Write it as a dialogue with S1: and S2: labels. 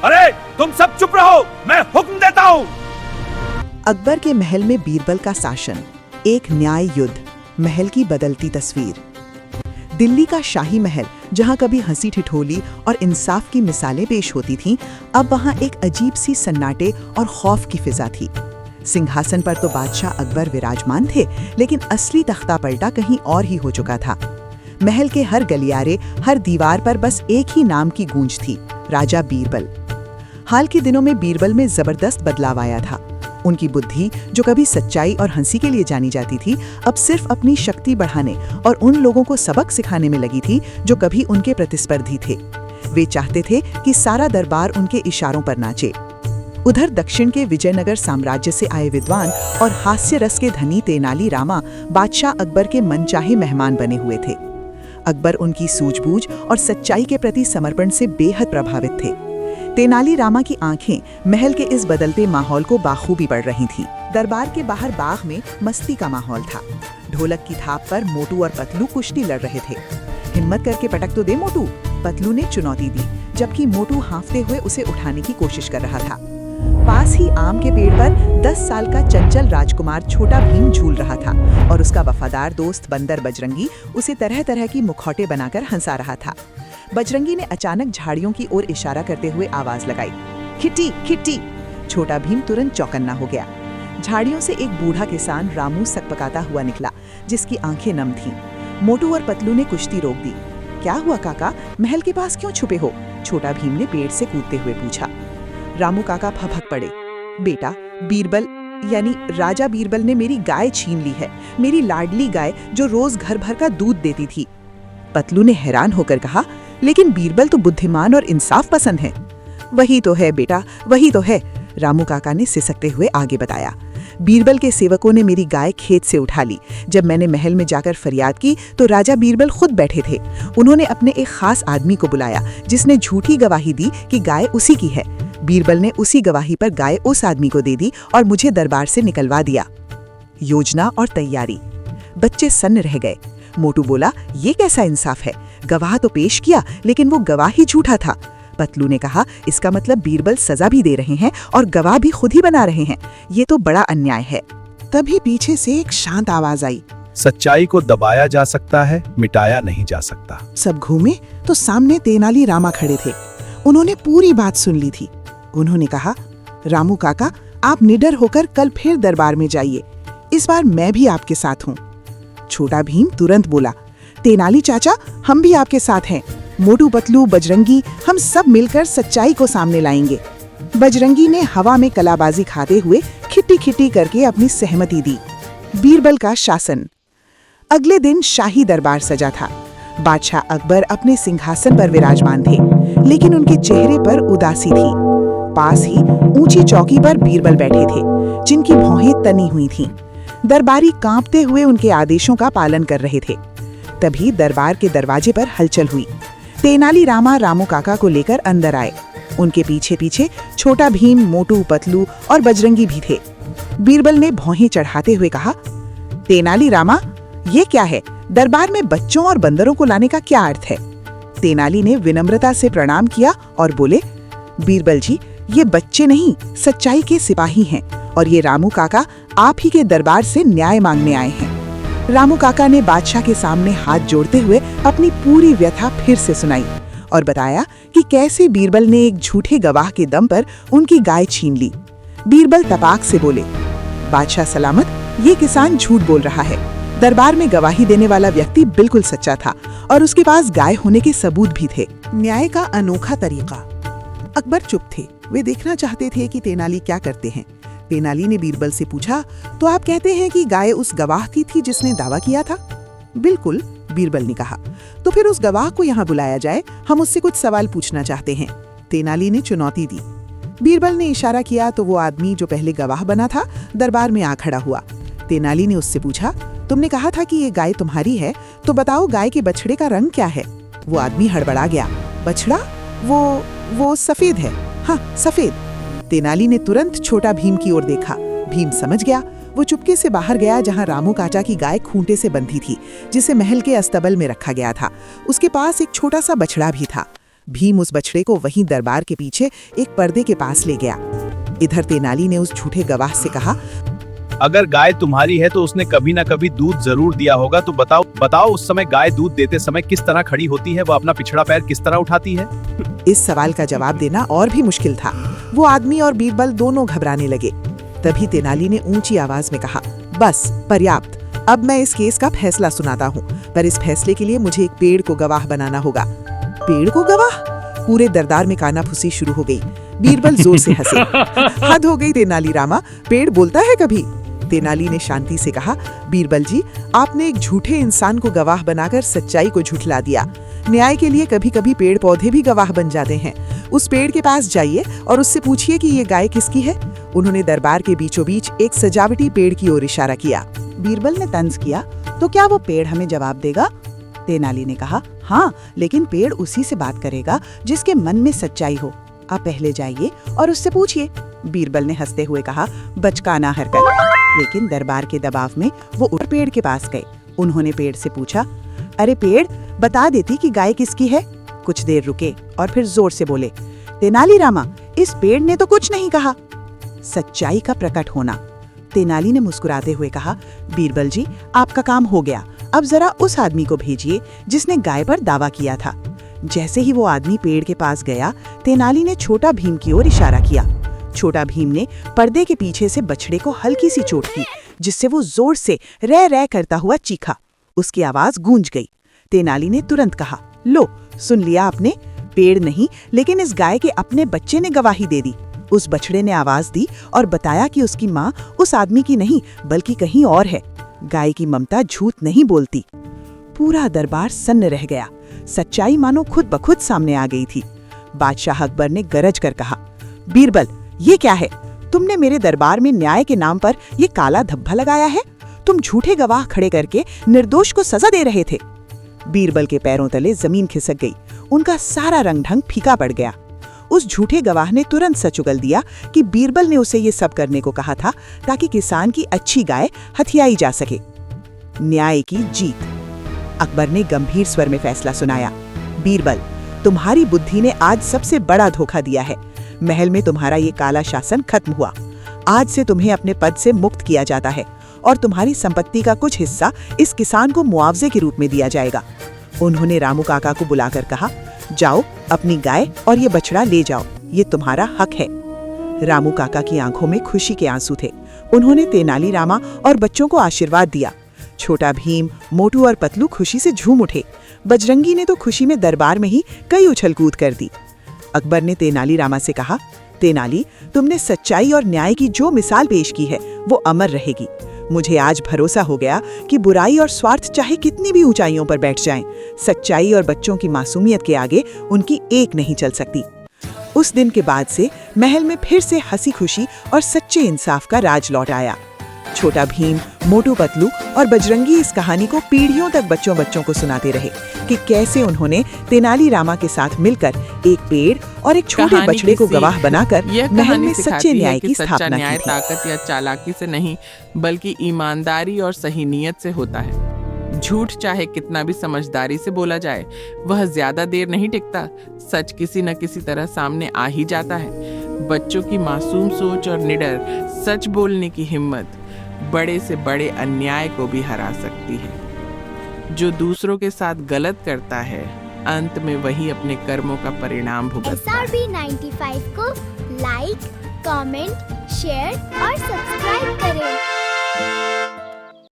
S1: अरे तुम सब चुप रहो, मैं हुक्म देता हूँ।
S2: अकबर के महल में बीरबल का शासन, एक न्याय युद्ध, महल की बदलती तस्वीर। दिल्ली का शाही महल, जहां कभी हंसी ठिठोली और इंसाफ की मिसालें पेश होती थीं, अब वहां एक अजीब सी सन्नाटे और खौफ की फिजा थी। सिंहासन पर तो बादशाह अकबर विराजमान थे, लेकिन असली तख्ता पलटा कहीं और ही हो चुका था। महल के हर गलियारे, हर दीवार पर बस एक ही नाम की गूंज थी, राजा बीरबल। हाल के दिनों में बीरबल में जबरदस्त बदलाव आया था। उनकी बुद्धि, जो कभी सच्चाई और हंसी के लिए जानी जाती थी, अब सिर्फ अपनी शक्ति बढ़ाने और उन लोगों को सबक सिखाने में लगी थी जो कभी उनके प्रतिस्पर्धी थे। वे चाहते थे कि सारा दरबार उनके इशारों पर नाचे। उधर दक्षिण के विजयनगर साम्राज्य से आए विद्वान और हास्य रस के धनी तेनाली रामा बादशाह अकबर के मनचाहे मेहमान बने हुए थे। अकबर उनकी सूझबूझ और सच्चाई के प्रति समर्पण से बेहद प्रभावित थे। तेनाली रामा की आंखें महल के इस बदलते माहौल को बाखूबी पढ़ रही थीं। दरबार के बाहर बाग में मस्ती का माहौल था। ढोलक की थाप पर मोटू और पतलू कुश्ती लड़ रहे थे। हिम्मत करके पटक तो दे मोटू, पतलू ने चुनौती दी, जबकि मोटू हांफते हुए उसे उठाने की कोशिश कर रहा था। पास ही आम के पेड़ पर 10 साल का चंचल राजकुमार छोटा भीम झूल रहा था और उसका वफादार दोस्त बंदर बजरंगी उसे तरह तरह की मुखौटे बनाकर हंसा रहा था। बजरंगी ने अचानक झाड़ियों की ओर इशारा करते हुए आवाज लगाई, खिट्टी खिट्टी। छोटा भीम तुरंत चौकन्ना हो गया। झाड़ियों से एक बूढ़ा किसान रामू सकपकाता हुआ निकला, जिसकी आंखें नम थीं। मोटू और पतलू ने कुश्ती रोक दी। क्या हुआ काका, महल के पास क्यों छुपे हो? छोटा भीम ने पेड़ से कूदते हुए पूछा। रामू काका फभक पड़े। बेटा, बीरबल यानी राजा बीरबल ने मेरी गाय छीन ली है, मेरी लाडली गाय जो रोज घर भर का दूध देती थी। पतलू ने हैरान होकर कहा, लेकिन बीरबल तो बुद्धिमान और इंसाफ पसंद है। वही तो है बेटा, वही तो है, रामू काका ने सिसकते हुए आगे बताया। बीरबल के सेवकों ने मेरी गाय खेत से उठा ली। जब मैंने महल में जाकर फरियाद की तो राजा बीरबल खुद बैठे थे। उन्होंने अपने एक खास आदमी को बुलाया, जिसने झूठी गवाही दी कि गाय उसी की है। बीरबल ने उसी गवाही पर गाय उस आदमी को दे दी और मुझे दरबार से निकलवा दिया। योजना और तैयारी। बच्चे सन्न रह गए। मोटू बोला, ये कैसा इंसाफ है? गवाह तो पेश किया, लेकिन वो गवाह ही झूठा था। पतलू ने कहा, इसका मतलब बीरबल सजा भी दे रहे हैं और गवाह भी खुद ही बना रहे हैं। ये तो बड़ा अन्याय है। तभी पीछे से एक शांत आवाज आई,
S1: सच्चाई को दबाया जा सकता है, मिटाया नहीं जा सकता।
S2: सब घूमे तो सामने तेनाली रामा खड़े थे। उन्होंने पूरी बात सुन ली थी। उन्होंने कहा, रामू काका, आप निडर होकर कल फिर दरबार में जाइए। इस बार मैं भी आपके साथ हूँ। छोटा भीम तुरंत बोला, तेनाली चाचा, हम भी आपके साथ हैं। मोटू पतलू बजरंगी, हम सब मिलकर सच्चाई को सामने लाएंगे। बजरंगी ने हवा में कलाबाजी खाते हुए खिट्टी खिट्टी करके अपनी सहमति दी। बीरबल का शासन। अगले दिन शाही दरबार सजा था। बादशाह अकबर अपने सिंहासन पर विराजमान थे, लेकिन उनके चेहरे पर उदासी थी। पास ही ऊंची चौकी पर बीरबल बैठे थे, जिनकी भौहें तनी हुई थीं। दरबारी कांपते हुए उनके आदेशों का पालन कर रहे थे। तभी दरबार के दरवाजे पर हलचल हुई। तेनाली रामा रामू काका को लेकर अंदर आए। उनके पीछे पीछे छोटा भीम, मोटू पतलू और बजरंगी भी थे। बीरबल ने भौहें चढ़ाते हुए कहा, तेनाली रामा, ये क्या है? दरबार में बच्चों और बंदरों को लाने का क्या अर्थ है? तेनाली ने विनम्रता से प्रणाम किया और बोले, बीरबल जी, ये बच्चे नहीं, सच्चाई के सिपाही हैं और ये रामू काका आप ही के दरबार से न्याय मांगने आए हैं। रामू काका ने बादशाह के सामने हाथ जोड़ते हुए अपनी पूरी व्यथा फिर से सुनाई और बताया कि कैसे बीरबल ने एक झूठे गवाह के दम पर उनकी गाय छीन ली। बीरबल तपाक से बोले, बादशाह सलामत, ये किसान झूठ बोल रहा है। दरबार में गवाही देने वाला व्यक्ति बिल्कुल सच्चा था और उसके पास गाय होने के सबूत भी थे। न्याय का अनोखा तरीका। अकबर चुप थे। वे देखना चाहते थे कि तेनाली क्या करते हैं। तेनाली ने बीरबल से पूछा, तो आप कहते हैं कि गाय उस गवाह की थी जिसने दावा किया था? बिल्कुल, बीरबल ने कहा। तो फिर उस गवाह को यहाँ बुलाया जाए, हम उससे कुछ सवाल पूछना चाहते हैं। तेनाली ने चुनौती दी। बीरबल ने इशारा किया तो वो आदमी जो पहले गवाह बना था दरबार में आ खड़ा हुआ। तेनाली ने उससे पूछा, तुमने कहा था कि ये गाय तुम्हारी है, तो बताओ गाय के बछड़े का रंग क्या है? वो आदमी हड़बड़ा गया। बछड़ा? वो सफेद है। हाँ, सफेद। तेनाली ने तुरंत छोटा भीम की ओर देखा। भीम समझ गया। वो चुपके से बाहर गया जहां रामू काचा की गाय खूंटे से बंधी थी, जिसे महल के अस्तबल में रखा गया था। उसके पास एक छोटा सा बछड़ा भी था। भीम उस बछड़े को वहीं दरबार के पीछे एक पर्दे के पास ले गया। इधर तेनाली ने उस झूठे गवाह से कहा,
S1: अगर गाय तुम्हारी है तो उसने कभी ना कभी दूध जरूर दिया होगा, तो बताओ उस समय गाय दूध देते समय किस तरह खड़ी होती है, वह अपना पिछड़ा पैर किस तरह उठाती है?
S2: इस सवाल का जवाब देना और भी मुश्किल था। वो आदमी और बीरबल दोनों घबराने लगे। तभी तेनाली ने ऊंची आवाज में कहा, बस पर्याप्त, अब मैं इस केस का फैसला सुनाता हूँ, पर इस फैसले के लिए मुझे एक पेड़ को गवाह बनाना होगा। पेड़ को गवाह? पूरे दरबार में कानाफूसी शुरू हो गई। बीरबल जोर से हंसे। हद हो गई तेनाली रामा, पेड़ बोलता है कभी? तेनाली ने शांति से कहा, बीरबल जी, आपने एक झूठे इंसान को गवाह बनाकर सच्चाई को झुठला दिया। न्याय के लिए कभी कभी पेड़ पौधे भी गवाह बन जाते हैं। उस पेड़ के पास जाइए और उससे पूछिए कि ये गाय किसकी है। उन्होंने दरबार के बीचों बीच एक सजावटी पेड़ की ओर इशारा किया। बीरबल ने तंज किया, तो क्या वो पेड़ हमें जवाब देगा? तेनाली ने कहा, हाँ, लेकिन पेड़ उसी से बात करेगा जिसके मन में सच्चाई हो। आप पहले जाइए और उससे पूछिए। बीरबल ने हंसते हुए कहा, बचकाना हरकत। लेकिन दरबार के दबाव में वो उड़ पेड़ के पास गए। उन्होंने पेड़ से पूछा, अरे पेड़, बता देती कि गाय किसकी है। कुछ देर रुके और फिर जोर से बोले, तेनाली रामा, इस पेड़ ने तो कुछ नहीं कहा। सच्चाई का प्रकट होना। तेनाली ने मुस्कुराते हुए कहा, बीरबल जी, आपका काम हो गया। अब जरा उस आदमी को भेजिए जिसने गाय पर दावा किया था। जैसे ही वो आदमी पेड़ के पास गया, तेनाली ने छोटा भीम की ओर इशारा किया। छोटा भीम ने पर्दे के पीछे से बछड़े को हल्की सी चोट की, जिससे वो जोर से रह रह करता हुआ चीखा। उसकी आवाज गूंज गई। तेनाली ने तुरंत कहा, लो, सुन लिया आपने? पेड़ नहीं, लेकिन इस गाय के अपने बच्चे ने गवाही दे दी। उस बछड़े ने आवाज दी और बताया कि उसकी माँ उस आदमी की नहीं बल्कि कहीं और है। गाय की ममता झूठ नहीं बोलती। पूरा दरबार सन्न रह गया। सच्चाई मानो खुद ब खुद सामने आ गई थी। बादशाह अकबर ने गरज कर कहा, बीरबल, ये क्या है? तुमने मेरे दरबार में न्याय के नाम पर ये काला धब्बा लगाया है। तुम झूठे गवाह खड़े करके निर्दोष को सजा दे रहे थे। बीरबल के पैरों तले जमीन खिसक गई। उनका सारा रंग ढंग फीका पड़ गया। उस झूठे गवाह ने तुरंत सच उगल दिया कि बीरबल ने उसे ये सब करने को कहा था ताकि किसान की अच्छी गाय हथियाई जा सके। न्याय की जीत। अकबर ने गंभीर स्वर में फैसला सुनाया, बीरबल, तुम्हारी बुद्धि ने आज सबसे बड़ा धोखा दिया है। महल में तुम्हारा ये काला शासन खत्म हुआ। आज से तुम्हें अपने पद से मुक्त किया जाता है और तुम्हारी संपत्ति का कुछ हिस्सा इस किसान को मुआवजे के रूप में दिया जाएगा। उन्होंने रामू काका को बुलाकर कहा, जाओ, अपनी गाय और ये बछड़ा ले जाओ, ये तुम्हारा हक है। रामू काका की आंखों में खुशी के आंसू थे। उन्होंने तेनाली रामा और बच्चों को आशीर्वाद दिया। छोटा भीम, मोटू और पतलू खुशी से झूम उठे। बजरंगी ने तो खुशी में दरबार में ही कई उछल कूद कर दी। अकबर ने तेनाली रामा से कहा, तेनाली, तुमने सच्चाई और न्याय की जो मिसाल पेश की है वो अमर रहेगी। मुझे आज भरोसा हो गया कि बुराई और स्वार्थ चाहे कितनी भी ऊंचाइयों पर बैठ जाएं, सच्चाई और बच्चों की मासूमियत के आगे उनकी एक नहीं चल सकती। उस दिन के बाद से महल में फिर से हंसी खुशी और सच्चे इंसाफ का राज लौट आया। छोटा भीम, मोटू पतलू और बजरंगी इस कहानी को पीढ़ियों तक बच्चों बच्चों को सुनाते रहे कि कैसे उन्होंने तेनाली रामा के साथ मिलकर एक पेड़ और एक छोटे बछड़े को गवाह बनाकर महल में सच्चे न्याय की स्थापना की थी।
S3: ताकत या चालाकी से नहीं, बल्कि ईमानदारी और सही नीयत से होता है। झूठ चाहे कितना भी समझदारी से बोला जाए, वह ज्यादा देर नहीं टिकता। सच किसी न किसी तरह सामने आ ही जाता है। बच्चों की मासूम सोच और निडर सच बोलने की हिम्मत बड़े से बड़े अन्याय को भी हरा सकती है। जो दूसरों के साथ गलत करता है, अंत में वही अपने कर्मों का परिणाम भुगतता है।
S4: SRB 95 को लाइक, कमेंट, शेयर